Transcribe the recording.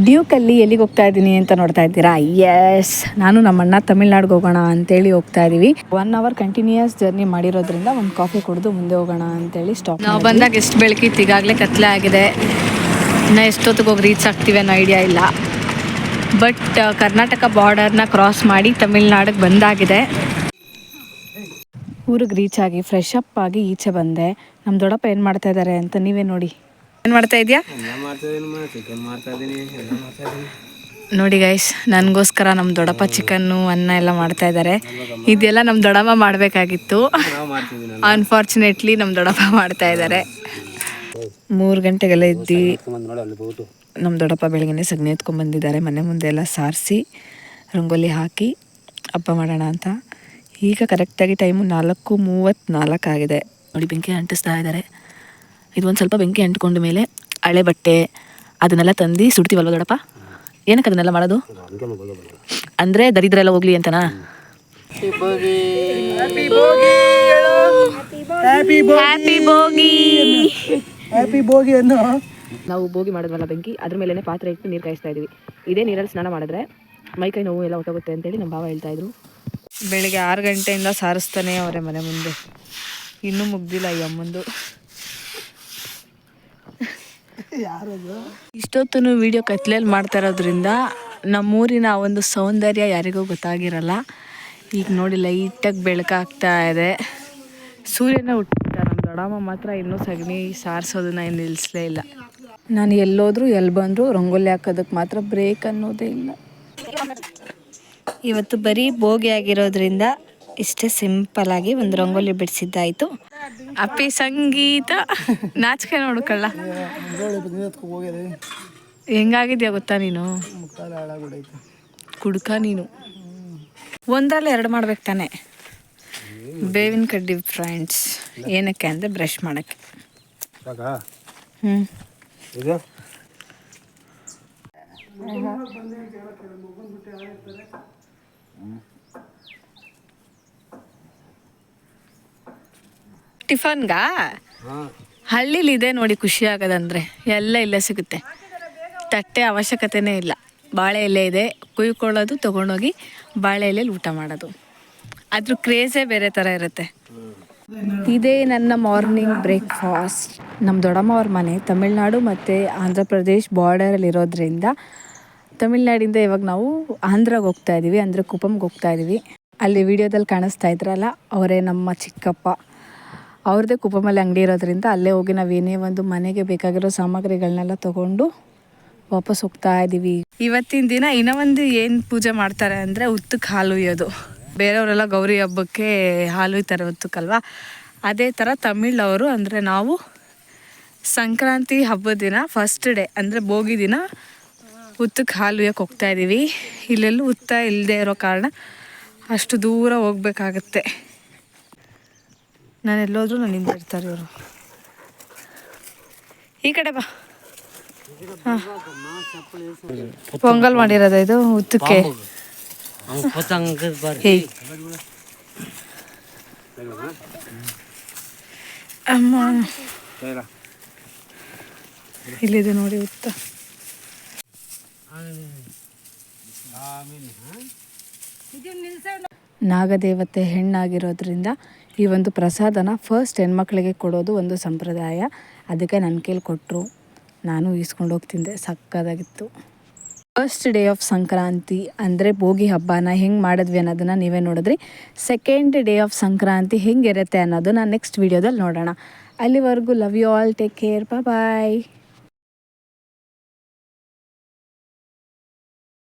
ಡ್ಯೂಕಲ್ಲಿ ಎಲ್ಲಿಗೆ ಹೋಗ್ತಾ ಇದ್ದೀನಿ ಅಂತ ನೋಡ್ತಾ ಇದ್ದೀರಾ? ಎಸ್, ನಾನು ನಮ್ಮಣ್ಣ ತಮಿಳ್ನಾಡಿಗೆ ಹೋಗೋಣ ಅಂತೇಳಿ ಹೋಗ್ತಾ ಇದ್ದೀವಿ. 1 hour ಕಂಟಿನ್ಯೂಯಸ್ ಜರ್ನಿ ಮಾಡಿರೋದ್ರಿಂದ ಒಂದು ಕಾಫಿ ಕುಡಿದು ಮುಂದೆ ಹೋಗೋಣ ಅಂತೇಳಿ ಸ್ಟಾಪ್. ನಾವು ಬಂದಾಗ ಎಷ್ಟು ಬೆಳಕಿತ್ತು, ಈಗಾಗಲೇ ಕತ್ಲೆ ಆಗಿದೆ. ಇನ್ನು ಎಷ್ಟೊತ್ತಿಗೆ ಹೋಗಿ ರೀಚ್ ಆಗ್ತೀವಿ ಅನ್ನೋ ಐಡಿಯಾ ಇಲ್ಲ. ಬಟ್ ಕರ್ನಾಟಕ ಬಾರ್ಡರ್ನ ಕ್ರಾಸ್ ಮಾಡಿ ತಮಿಳ್ನಾಡಿಗೆ ಬಂದಾಗಿದೆ. ಊರಿಗೆ ರೀಚ್ ಆಗಿ ಫ್ರೆಶ್ ಅಪ್ ಆಗಿ ಈಚೆ ಬಂದೆ. ನಮ್ಮ ದೊಡ್ಡಪ್ಪ ಏನು ಮಾಡ್ತಾ ಇದ್ದಾರೆ ಅಂತ ನೀವೇ ನೋಡಿ. ಏನು ಮಾಡ್ತಾ ಇದೆಯಾ ನೋಡಿ ಗೈಸ್, ನನಗೋಸ್ಕರ ನಮ್ಮ ದೊಡ್ಡಪ್ಪ ಚಿಕನ್ನು ಅನ್ನ ಎಲ್ಲ ಮಾಡ್ತಾ ಇದ್ದಾರೆ. ಇದೆಲ್ಲ ನಮ್ಮ ದೊಡ್ಡಮ್ಮ ಮಾಡಬೇಕಾಗಿತ್ತು. ಅನ್ಫಾರ್ಚುನೇಟ್ಲಿ ನಮ್ಮ ದೊಡ್ಡಪ್ಪ ಮಾಡ್ತಾ ಇದ್ದಾರೆ. 3 ಗಂಟೆಗೆಲ್ಲ ಇದ್ದು ನಮ್ಮ ದೊಡ್ಡಪ್ಪ ಬೆಳಗ್ಗೆ ಸಗಣಿ ಎತ್ಕೊಂಡ್ಬಂದಿದ್ದಾರೆ. ಮನೆ ಮುಂದೆ ಎಲ್ಲ ಸಾರಿಸಿ ರಂಗೋಲಿ ಹಾಕಿ ಹಬ್ಬ ಮಾಡೋಣ ಅಂತ. ಈಗ ಕರೆಕ್ಟಾಗಿ ಟೈಮು 4:34 ಆಗಿದೆ. ನೋಡಿ, ಬೆಂಕಿ ಅಂಟಿಸ್ತಾ ಇದ್ದಾರೆ. ಇದು ಒಂದು ಸ್ವಲ್ಪ ಬೆಂಕಿ ಅಂಟ್ಕೊಂಡ ಮೇಲೆ ಹಳೆ ಬಟ್ಟೆ ಅದನ್ನೆಲ್ಲ ತಂದು ಸುಡ್ತೀವಲ್ವ ದೊಡ್ಡಪ್ಪ? ಏನಕ್ಕೆ ಅದನ್ನೆಲ್ಲ ಮಾಡೋದು? ಅಂದರೆ ದರಿದ್ರ ಎಲ್ಲ ಹೋಗ್ಲಿ ಅಂತನಾ? ನಾವು ಬೋಗಿ ಮಾಡೋದ್ವಲ್ಲ ಬೆಂಕಿ, ಅದ್ರ ಮೇಲೇ ಪಾತ್ರೆ ಇಟ್ಟು ನೀರು ಕಾಯಿಸ್ತಾ ಇದೀವಿ. ಇದೇ ನೀರಲ್ಲಿ ಸ್ನಾನ ಮಾಡಿದ್ರೆ ಮೈಕೈ ನೋವು ಎಲ್ಲ ಹೊಟ್ಟೋಗುತ್ತೆ ಅಂತೇಳಿ ನಮ್ಮ ಭಾವ ಹೇಳ್ತಾ ಇದ್ರು. ಬೆಳಿಗ್ಗೆ 6 ಗಂಟೆಯಿಂದ ಸಾರಿಸ್ತಾನೆ ಅವರೇ ಮನೆ ಮುಂದೆ. ಇನ್ನೂ ಮುಗ್ದಿಲ್ಲ ಈ ಅಮ್ಮಂದು. ಇಷ್ಟೊತ್ತು ವಿಡಿಯೋ ಕತ್ಲೆಯಲ್ಲಿ ಮಾಡ್ತಾ ಇರೋದ್ರಿಂದ ನಮ್ಮೂರಿನ ಒಂದು ಸೌಂದರ್ಯ ಯಾರಿಗೂ ಗೊತ್ತಾಗಿರಲ್ಲ. ಈಗ ನೋಡಿ, ಲೈಟಾಗಿ ಬೆಳಕಾಗ್ತಾ ಇದೆ. ಸೂರ್ಯನ ಹುಟ್ಟಿದ ನಮ್ಮ ದೊಡ್ಡಮ್ಮ ಮಾತ್ರ ಇನ್ನೂ ಸಗಣಿ ಸಾರಿಸೋದನ್ನ ಏನು ನಿಲ್ಲಿಸಲೇ ಇಲ್ಲ. ನಾನು ಎಲ್ಲೋದ್ರೂ ಎಲ್ಲಿ ಬಂದರೂ ರಂಗೋಲಿ ಹಾಕೋದಕ್ಕೆ ಮಾತ್ರ ಬ್ರೇಕ್ ಅನ್ನೋದೇ ಇಲ್ಲ. ಇವತ್ತು ಬರೀ ಬೋಗಿ ಆಗಿರೋದ್ರಿಂದ ಇಷ್ಟೇ ಸಿಂಪಲ್ ಆಗಿ ಒಂದು ರಂಗೋಲಿ ಬಿಡಿಸಿದ್ದಾಯಿತು. ಅಪ್ಪಿ ಸಂಗೀತ ನಾಚಿಕೆ ನೋಡ್ಕೊಳ್ಳ ಹೆಂಗಾಗಿದ್ಯಾ ಗೊತ್ತಾ ನೀನು? ಕುಡ್ಕ ನೀನು. 1ರಲ್ಲಿ 2 ಮಾಡ್ಬೇಕು ತಾನೆ. ಬೇವಿನ ಕಡ್ಡಿ ಫ್ರೆಂಡ್ಸ್, ಏನಕ್ಕೆ ಅಂದರೆ ಬ್ರಷ್ ಮಾಡೋಕ್ಕೆ. ಟಿಫನ್ಗಾ ಹಳ್ಳಿಲಿ ಇದೆ ನೋಡಿ ಖುಷಿ ಆಗೋದಂದರೆ. ಎಲ್ಲ ಇಲ್ಲೇ ಸಿಗುತ್ತೆ. ತಟ್ಟೆ ಅವಶ್ಯಕತೆನೇ ಇಲ್ಲ. ಬಾಳೆ ಎಲೆ ಇದೆ, ಕುಯ್ಕೊಳ್ಳೋದು, ತೊಗೊಂಡೋಗಿ ಬಾಳೆ ಎಲೆಯಲ್ಲಿ ಊಟ ಮಾಡೋದು. ಅದ್ರ ಕ್ರೇಜೇ ಬೇರೆ ಥರ ಇರುತ್ತೆ. ಇದೇ ನನ್ನ ಮಾರ್ನಿಂಗ್ ಬ್ರೇಕ್ಫಾಸ್ಟ್. ನಮ್ಮ ದೊಡ್ಡಮ್ಮ ಅವ್ರ ಮನೆ ತಮಿಳ್ನಾಡು ಮತ್ತು ಆಂಧ್ರ ಪ್ರದೇಶ್ ಬಾರ್ಡರಲ್ಲಿ ಇರೋದ್ರಿಂದ ತಮಿಳ್ನಾಡಿಂದ ಇವಾಗ ನಾವು ಆಂಧ್ರಾಗೆ ಹೋಗ್ತಾ ಇದ್ದೀವಿ, ಅಂದರೆ ಕುಪ್ಪಮ್ಗೆ ಹೋಗ್ತಾ ಇದ್ದೀವಿ. ಅಲ್ಲಿ ವಿಡಿಯೋದಲ್ಲಿ ಕಾಣಿಸ್ತಾ ಇದ್ರಲ್ಲ, ಅವರೇ ನಮ್ಮ ಚಿಕ್ಕಪ್ಪ. ಅವ್ರದ್ದೇ ಕುಪ್ಪಮಲ್ಲಿ ಅಂಗಡಿ ಇರೋದ್ರಿಂದ ಅಲ್ಲೇ ಹೋಗಿ ನಾವೇನೇ ಒಂದು ಮನೆಗೆ ಬೇಕಾಗಿರೋ ಸಾಮಗ್ರಿಗಳನ್ನೆಲ್ಲ ತೊಗೊಂಡು ವಾಪಸ್ ಹೋಗ್ತಾ ಇದ್ದೀವಿ. ಇವತ್ತಿನ ದಿನ ಇನ್ನೂ ಒಂದು ಏನು ಪೂಜೆ ಮಾಡ್ತಾರೆ ಅಂದರೆ ಉತ್ತಕ್ಕೆ ಹಾಲು ಹುಯ್ಯೋದು. ಬೇರೆಯವರೆಲ್ಲ ಗೌರಿ ಹಬ್ಬಕ್ಕೆ ಹಾಲು ಹುಯ್ತಾರೆ ಉತ್ತಕ್ಕಲ್ವ, ಅದೇ ಥರ ತಮಿಳವರು ಅಂದರೆ ನಾವು ಸಂಕ್ರಾಂತಿ ಹಬ್ಬದ ದಿನ ಫಸ್ಟ್ ಡೇ ಅಂದರೆ ಬೋಗಿ ದಿನ ಉತ್ತಕ್ಕೆ ಹಾಲು ಹುಯ್ಯಕ್ಕೆ ಹೋಗ್ತಾ ಇದ್ದೀವಿ. ಇಲ್ಲೆಲ್ಲೂ ಉತ್ತ ಇಲ್ಲದೆ ಇರೋ ಕಾರಣ ಅಷ್ಟು ದೂರ ಹೋಗ್ಬೇಕಾಗತ್ತೆ. ನಾನು ಎಲ್ಲೋದ್ರೂ ನಾನು ಹಿಂದಿರ್ತಾರೆ ಇವರು. ಈ ಕಡೆ ಬಾ. ಹಾಂ, ಪೊಂಗಲ್ ಮಾಡಿರೋದು ಇದು ಉತ್ತಕ್ಕೆ. ಅಮ್ಮ, ಇಲ್ಲಿದೆ ನೋಡಿ ಉತ್ತ. ನಾಗದೇವತೆ ಹೆಣ್ಣಾಗಿರೋದ್ರಿಂದ ಈ ಒಂದು ಪ್ರಸಾದನ ಫಸ್ಟ್ ಹೆಣ್ಮಕ್ಳಿಗೆ ಕೊಡೋದು ಒಂದು ಸಂಪ್ರದಾಯ. ಅದಕ್ಕೆ ನನ್ನ ಕೈಲಿ ಕೊಟ್ಟರು, ನಾನು ಈಸ್ಕೊಂಡು ಹೋಗಿ ತಿಂದೆ. ಸಕ್ಕದಾಗಿತ್ತು. ಫಸ್ಟ್ ಡೇ ಆಫ್ ಸಂಕ್ರಾಂತಿ ಅಂದರೆ ಬೋಗಿ ಹಬ್ಬನ ಹೆಂಗೆ ಮಾಡಿದ್ವಿ ಅನ್ನೋದನ್ನು ನೀವೇ ನೋಡಿದ್ರಿ. ಸೆಕೆಂಡ್ ಡೇ ಆಫ್ ಸಂಕ್ರಾಂತಿ ಹೆಂಗಿರುತ್ತೆ ಅನ್ನೋದು ನಾನು ನೆಕ್ಸ್ಟ್ ವೀಡಿಯೋದಲ್ಲಿ ನೋಡೋಣ. ಅಲ್ಲಿವರೆಗೂ love you all, take care, bye.